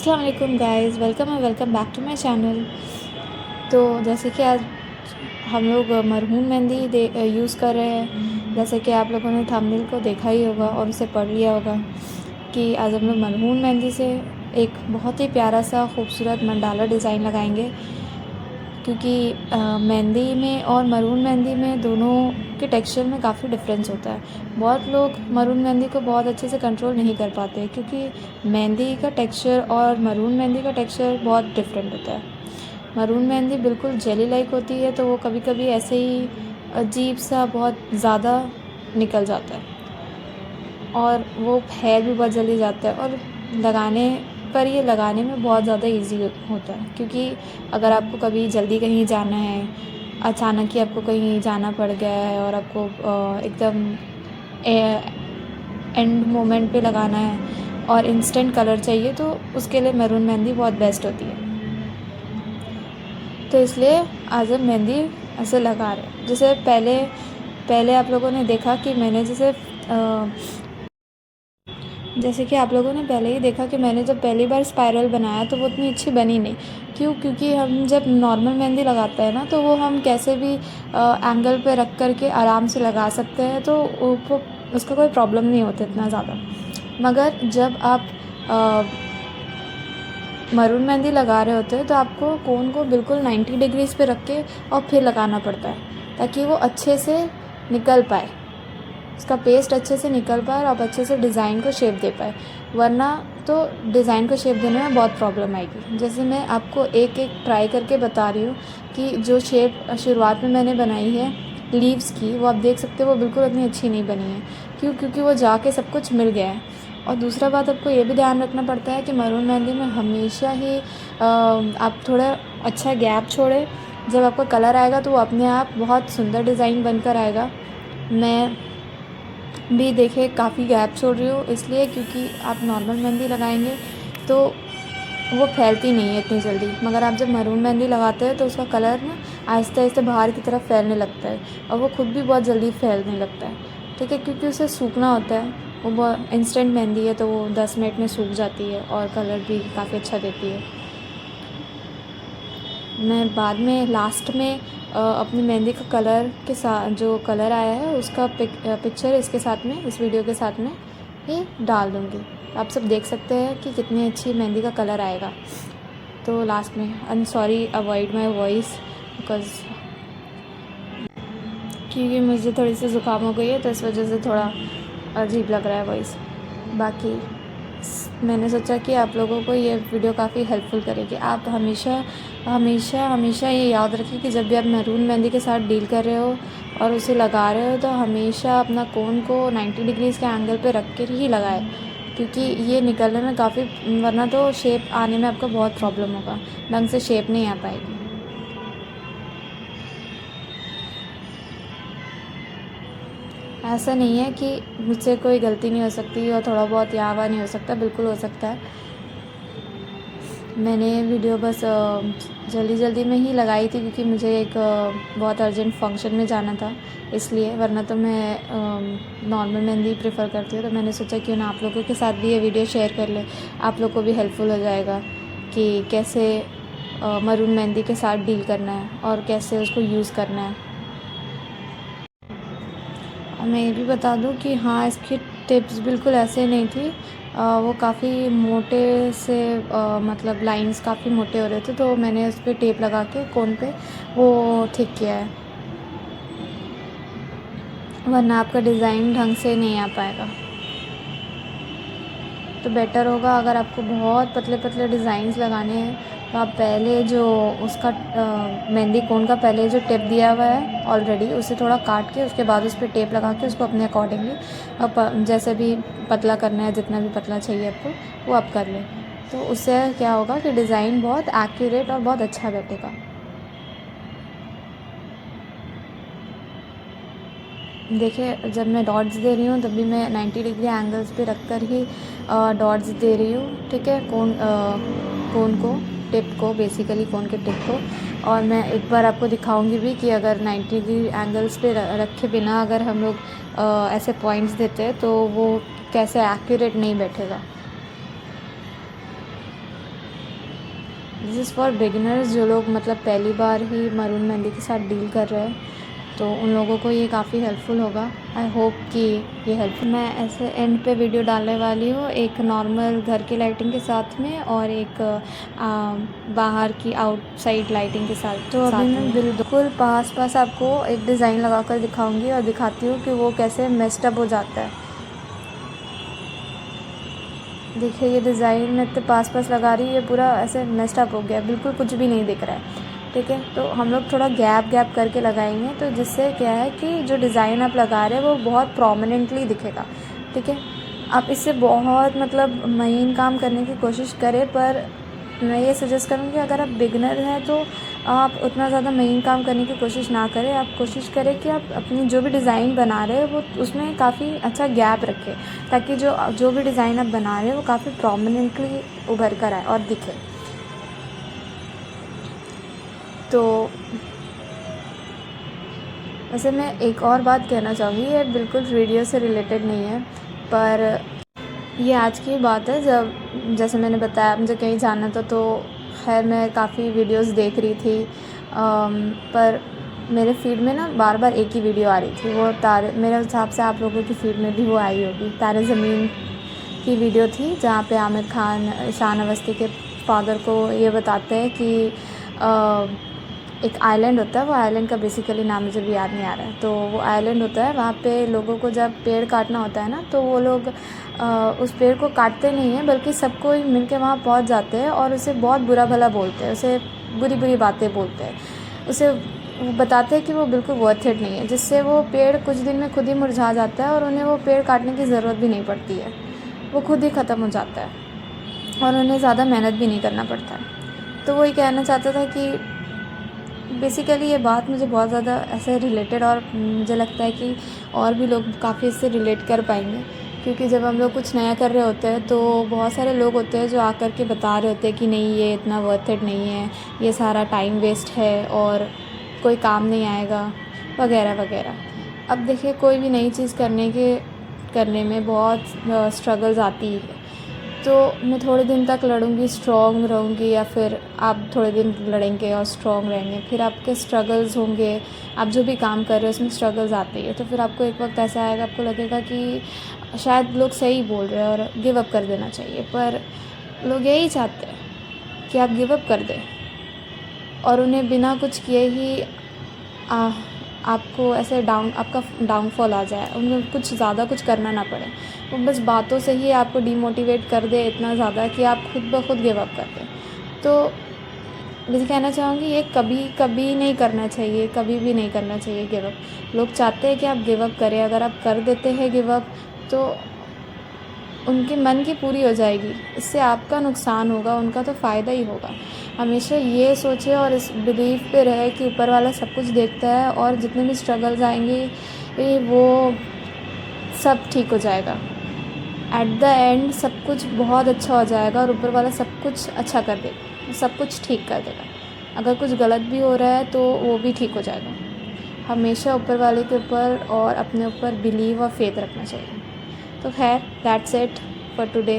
अस्सलाम वालेकुम guys, welcome back to my channel. तो जैसे कि आज हम लोग मरहून मेहंदी यूज़ कर रहे हैं। जैसे कि आप लोगों ने थंबनेल को देखा ही होगा और उसे पढ़ लिया होगा कि आज हम लोग मरहून मेहंदी से एक बहुत ही प्यारा सा खूबसूरत मंडाला डिज़ाइन लगाएंगे। क्योंकि मेहंदी में और मरून मेहंदी में दोनों के टेक्सचर में काफ़ी डिफरेंस होता है। बहुत लोग मरून मेहंदी को बहुत अच्छे से कंट्रोल नहीं कर पाते क्योंकि मेहंदी का टेक्सचर और मरून मेहंदी का टेक्सचर बहुत डिफरेंट होता है। मरून मेहंदी बिल्कुल जेली लाइक होती है, तो वो कभी कभी ऐसे ही अजीब सा बहुत ज़्यादा निकल जाता है और वो फैल भी बहुत जल्दी जाता है। और लगाने पर ये लगाने में बहुत ज़्यादा इजी होता है, क्योंकि अगर आपको कभी जल्दी कहीं जाना है, अचानक ही आपको कहीं जाना पड़ गया है और आपको एकदम एंड मोमेंट पे लगाना है और इंस्टेंट कलर चाहिए, तो उसके लिए मैरून मेहंदी बहुत बेस्ट होती है। तो इसलिए आज हम मेहंदी ऐसे लगा रहे हैं। जैसे पहले पहले आप लोगों ने देखा कि मैंने जैसे कि आप लोगों ने पहले ही देखा कि मैंने जब पहली बार स्पाइरल बनाया तो वो उतनी अच्छी बनी नहीं। क्योंकि हम जब नॉर्मल मेहंदी लगाते हैं ना, तो वो हम कैसे भी एंगल पे रख कर के आराम से लगा सकते हैं, तो वो उसका कोई प्रॉब्लम नहीं होता इतना ज़्यादा। मगर जब आप मरून मेहंदी लगा रहे होते हैं तो आपको कोन को बिल्कुल 90 डिग्रीज़ पे रख के और फिर लगाना पड़ता है, ताकि वो अच्छे से निकल पाए, उसका पेस्ट अच्छे से निकल पाए और आप अच्छे से डिज़ाइन को शेप दे पाए। वरना तो डिज़ाइन को शेप देने में बहुत प्रॉब्लम आएगी। जैसे मैं आपको एक एक ट्राई करके बता रही हूँ कि जो शेप शुरुआत में मैंने बनाई है लीव्स की, वो आप देख सकते हो वो बिल्कुल इतनी अच्छी नहीं बनी है। क्योंकि वो जाके सब कुछ मिल गया है। और दूसरा बात आपको ये भी ध्यान रखना पड़ता है कि मरून मेहंदी में हमेशा ही आप थोड़ा अच्छा गैप छोड़े। जब आपका कलर आएगा तो वो अपने आप बहुत सुंदर डिज़ाइन बनकर आएगा। मैं भी देखे काफ़ी गैप छोड़ रही हूँ, इसलिए क्योंकि आप नॉर्मल मेहंदी लगाएंगे तो वो फैलती नहीं है इतनी जल्दी। मगर आप जब मरून मेहंदी लगाते हैं तो उसका कलर ना आहिस्ते आहिस्ते बाहर की तरफ फैलने लगता है और वो खुद भी बहुत जल्दी फैलने लगता है। ठीक है, क्योंकि उसे सूखना होता है। वो बहुत इंस्टेंट मेहंदी है, तो वो 10 मिनट में सूख जाती है और कलर भी काफ़ी अच्छा देती है। मैं बाद में लास्ट में अपनी मेहंदी का कलर के साथ जो कलर आया है उसका पिक्चर इसके साथ में, इस वीडियो के साथ में ही डाल दूँगी। आप सब देख सकते हैं कि कितनी अच्छी मेहंदी का कलर आएगा। तो लास्ट में I am sorry, avoid my voice because क्योंकि मुझे थोड़ी सी ज़ुकाम हो गई है, तो इस वजह से थोड़ा अजीब लग रहा है वॉइस। बाकी मैंने सोचा कि आप लोगों को ये वीडियो काफ़ी हेल्पफुल करेगी। आप हमेशा हमेशा हमेशा ये याद रखें कि जब भी आप मैरून मेहंदी के साथ डील कर रहे हो और उसे लगा रहे हो, तो हमेशा अपना कोन को 90 डिग्रीज़ के एंगल पे रख कर ही लगाएं, क्योंकि ये निकलने में काफ़ी, वरना तो शेप आने में आपको बहुत प्रॉब्लम होगा, ढंग से शेप नहीं आ पाएगी। ऐसा नहीं है कि मुझसे कोई गलती नहीं हो सकती और थोड़ा बहुत यहाँ वहाँ नहीं हो सकता, बिल्कुल हो सकता है। मैंने वीडियो बस जल्दी जल्दी में ही लगाई थी, क्योंकि मुझे एक बहुत अर्जेंट फंक्शन में जाना था इसलिए। वरना तो मैं नॉर्मल मेहंदी प्रेफर करती हूँ। तो मैंने सोचा क्यों ना आप लोगों के साथ भी ये वीडियो शेयर कर ले, आप लोग को भी हेल्पफुल हो जाएगा कि कैसे मरून मेहंदी के साथ डील करना है और कैसे उसको यूज़ करना है। मैं ये भी बता दूँ कि हाँ, इसकी टिप्स बिल्कुल ऐसे नहीं थी। वो काफ़ी मोटे से मतलब लाइंस काफ़ी मोटे हो रहे थे, तो मैंने उस पर टेप लगा के कोन पे वो ठीक किया है, वरना आपका डिज़ाइन ढंग से नहीं आ पाएगा। तो बेटर होगा अगर आपको बहुत पतले पतले डिज़ाइंस लगाने हैं, तो आप पहले जो उसका मेहंदी कोन का पहले जो टिप दिया हुआ है ऑलरेडी, उसे थोड़ा काट के उसके बाद उस पर टेप लगा के उसको अपने अकॉर्डिंगली जैसे भी पतला करना है, जितना भी पतला चाहिए आपको, वो आप कर लें। तो उससे क्या होगा कि डिज़ाइन बहुत एक्यूरेट और बहुत अच्छा बैठेगा। देखिए, जब मैं डॉट्स दे रही हूँ तब भी मैं 90 डिग्री एंगल्स पे रख कर ही डॉट्स दे रही हूँ। ठीक है, कोन को, टिप को, बेसिकली कोन के टिप को। और मैं एक बार आपको दिखाऊंगी भी कि अगर 90 डिग्री एंगल्स पे रखे बिना अगर हम लोग ऐसे पॉइंट्स देते हैं तो वो कैसे एक्यूरेट नहीं बैठेगा। दिस इज़ फॉर बिगिनर्स, जो लोग मतलब पहली बार ही मरून मेहंदी के साथ डील कर रहे हैं, तो उन लोगों को ये काफ़ी हेल्पफुल होगा। आई होप कि ये हेल्पफुल। मैं ऐसे एंड पे वीडियो डालने वाली हूँ, एक नॉर्मल घर की लाइटिंग के साथ में और एक बाहर की आउटसाइड लाइटिंग के साथ। तो अभी मैं बिल्कुल पास आपको एक डिज़ाइन लगा कर दिखाऊँगी और दिखाती हूँ कि वो कैसे मेस्ड अप हो जाता है। देखिए ये डिज़ाइन मैं इतने पास लगा रही हूँ, ये पूरा ऐसे मेस्ड अप हो गया, बिल्कुल कुछ भी नहीं दिख रहा है। ठीक है, तो हम लोग थोड़ा गैप करके लगाएंगे, तो जिससे क्या है कि जो डिज़ाइन आप लगा रहे हैं वो बहुत प्रोमिनेंटली दिखेगा। ठीक है, आप इससे बहुत मतलब महीन काम करने की कोशिश करें, पर मैं ये सजेस्ट करूँगी अगर आप बिगनर हैं तो आप उतना ज़्यादा महीन काम करने की कोशिश ना करें। आप कोशिश करें कि आप अपनी जो भी डिज़ाइन बना रहे हैं वो उसमें काफ़ी अच्छा गैप रखें, ताकि जो भी डिज़ाइन आप बना रहे हैं वो काफ़ी प्रोमिनेंटली उभर कर आए और दिखे। तो वैसे मैं एक और बात कहना चाहूँगी, ये बिल्कुल वीडियो से रिलेटेड नहीं है, पर ये आज की बात है। जब जैसे मैंने बताया मुझे कहीं जाना था, तो खैर मैं काफ़ी वीडियोस देख रही थी, पर मेरे फीड में ना बार एक ही वीडियो आ रही थी। वो तारे, मेरे हिसाब से आप लोगों की फीड में भी वो आई होगी, तारे ज़मीन की वीडियो थी, जहाँ पे आमिर खान ईशान अवस्थी के फादर को ये बताते हैं कि एक आइलैंड होता है, वो आइलैंड का बेसिकली नाम मुझे भी याद नहीं आ रहा है। तो वो आइलैंड होता है, वहाँ पे लोगों को जब पेड़ काटना होता है ना, तो वो लोग उस पेड़ को काटते नहीं हैं, बल्कि सबको मिल के वहाँ पहुँच जाते हैं और उसे बहुत बुरा भला बोलते हैं, उसे बुरी बातें बोलते हैं, उसे वो बताते हैं कि वो बिल्कुल वर्थ इट नहीं है, जिससे वो पेड़ कुछ दिन में खुद ही मुरझा जाता है और उन्हें वो पेड़ काटने की ज़रूरत भी नहीं पड़ती है, वो खुद ही ख़त्म हो जाता है और उन्हें ज़्यादा मेहनत भी नहीं करना पड़ता है। तो वही कहना चाहता था कि बेसिकली ये बात मुझे बहुत ज़्यादा ऐसे रिलेटेड, और मुझे लगता है कि और भी लोग काफ़ी इससे रिलेट कर पाएंगे, क्योंकि जब हम लोग कुछ नया कर रहे होते हैं तो बहुत सारे लोग होते हैं जो आकर के बता रहे होते हैं कि नहीं ये इतना वर्थ इट नहीं है, ये सारा टाइम वेस्ट है और कोई काम नहीं आएगा वगैरह वगैरह। अब देखिए कोई भी नई चीज़ करने में बहुत स्ट्रगल्स आती है, तो मैं थोड़े दिन तक लड़ूंगी, स्ट्रॉन्ग रहूँगी, या फिर आप थोड़े दिन लड़ेंगे और स्ट्रॉन्ग रहेंगे, फिर आपके स्ट्रगल्स होंगे। आप जो भी काम कर रहे हो उसमें स्ट्रगल्स आते हैं, तो फिर आपको एक वक्त ऐसा आएगा, आपको लगेगा कि शायद लोग सही बोल रहे हैं और गिव अप कर देना चाहिए, पर लोग यही चाहते हैं कि आप गिव अप कर दें और उन्हें बिना कुछ किए ही आपको ऐसे आपका डाउनफॉल आ जाए, उन्हें कुछ ज़्यादा कुछ करना ना पड़े, वो बस बातों से ही आपको डीमोटिवेट कर दे इतना ज़्यादा कि आप खुद ब खुद गिव अप कर दें। तो मुझे कहना चाहूँगी ये कभी नहीं करना चाहिए, कभी भी नहीं करना चाहिए गिव अप। लोग चाहते हैं कि आप गिव अप करें, अगर आप कर देते हैं गिव अप तो उनके मन की पूरी हो जाएगी, इससे आपका नुकसान होगा, उनका तो फ़ायदा ही होगा। हमेशा ये सोचे और इस बिलीव पे रहे कि ऊपर वाला सब कुछ देखता है और जितने भी स्ट्रगल्स आएंगे वो सब ठीक हो जाएगा। एट द एंड सब कुछ बहुत अच्छा हो जाएगा और ऊपर वाला सब कुछ अच्छा कर देगा, सब कुछ ठीक कर देगा। अगर कुछ गलत भी हो रहा है तो वो भी ठीक हो जाएगा। हमेशा ऊपर वाले के ऊपर और अपने ऊपर बिलीव और फेथ रखना चाहिए। तो खैर दैट्स इट फॉर टुडे।